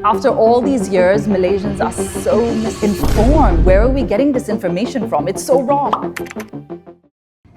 After all these years, Malaysians are so misinformed. Where are we getting this information from? It's so wrong.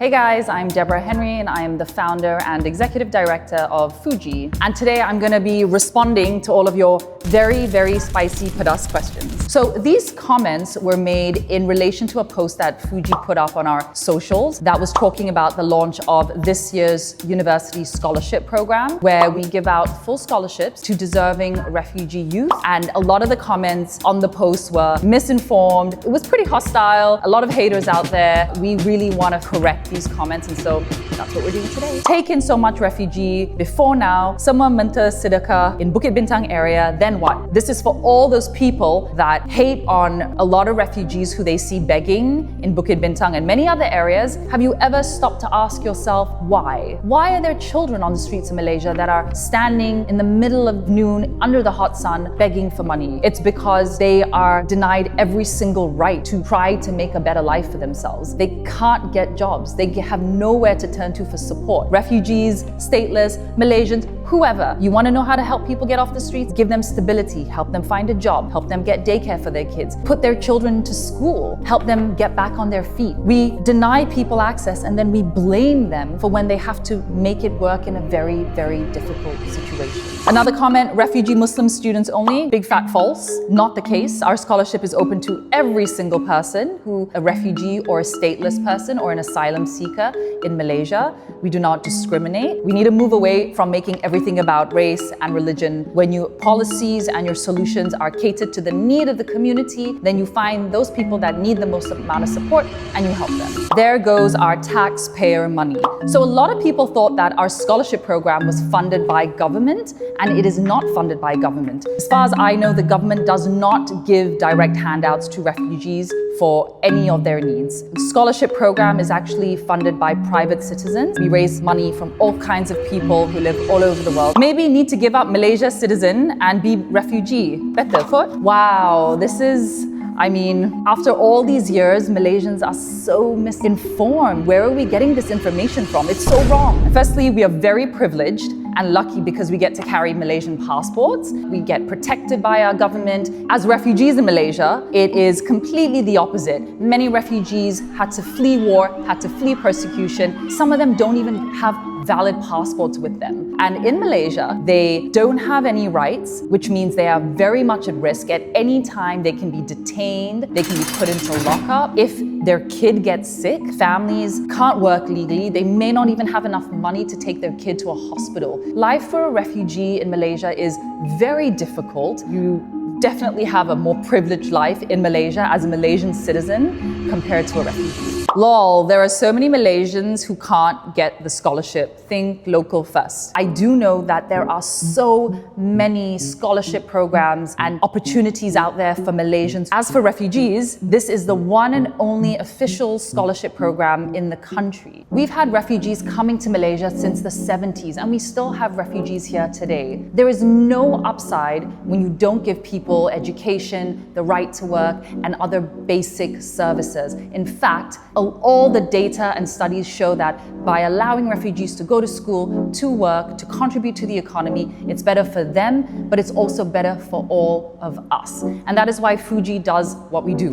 Hey guys, I'm Deborah Henry and I am the founder and executive director of Fugee. And today I'm going to be responding to all of your very, very spicy pedas questions. So these comments were made in relation to a post that Fugee put up on our socials that was talking about the launch of this year's university scholarship program, where we give out full scholarships to deserving refugee youth. And a lot of the comments on the post were misinformed. It was pretty hostile, a lot of haters out there. We really want to correct these comments, and so that's what we're doing today. Take in so much refugee before now, semua minta sedekah in Bukit Bintang area, then what? This is for all those people that hate on a lot of refugees who they see begging in Bukit Bintang and many other areas. Have you ever stopped to ask yourself why? Why are there children on the streets of Malaysia that are standing in the middle of noon under the hot sun begging for money? It's because they are denied every single right to try to make a better life for themselves. They can't get jobs. They have nowhere to turn to for support. Refugees, stateless, Malaysians, whoever. You want to know how to help people get off the streets? Give them stability, help them find a job, help them get daycare for their kids, put their children to school, help them get back on their feet. We deny people access and then we blame them for when they have to make it work in a very, very difficult situation. Another comment, refugee Muslim students only. Big fat false. Not the case. Our scholarship is open to every single person who a refugee or a stateless person or an asylum seeker in Malaysia. We do not discriminate. We need to move away from making everything about race and religion. When your policies and your solutions are catered to the need of the community, then you find those people that need the most amount of support and you help them. There goes our taxpayer money. So a lot of people thought that our scholarship program was funded by government, and it is not funded by government. As far as I know, the government does not give direct handouts to refugees for any of their needs. The scholarship program is actually funded by private citizens. We raise money from all kinds of people who live all over the world. Maybe need to give up Malaysia citizen and be refugee. Better foot? Wow, this is... after all these years, Malaysians are so misinformed. Where are we getting this information from? It's so wrong. Firstly, we are very privileged and lucky because we get to carry Malaysian passports. We get protected by our government. As refugees in Malaysia, it is completely the opposite. Many refugees had to flee war, had to flee persecution. Some of them don't even have valid passports with them. And in Malaysia, they don't have any rights, which means they are very much at risk. At any time, they can be detained, they can be put into lockup. If their kid gets sick, families can't work legally, they may not even have enough money to take their kid to a hospital. Life for a refugee in Malaysia is very difficult. You definitely have a more privileged life in Malaysia as a Malaysian citizen compared to a refugee. Lol, there are so many Malaysians who can't get the scholarship. Think local first. I do know that there are so many scholarship programs and opportunities out there for Malaysians. As for refugees, this is the one and only official scholarship program in the country. We've had refugees coming to Malaysia since the 70s, and we still have refugees here today. There is no upside when you don't give people education, the right to work, and other basic services. In fact, all the data and studies show that by allowing refugees to go to school, to work, to contribute to the economy, it's better for them, but it's also better for all of us. And that is why Fugee does what we do.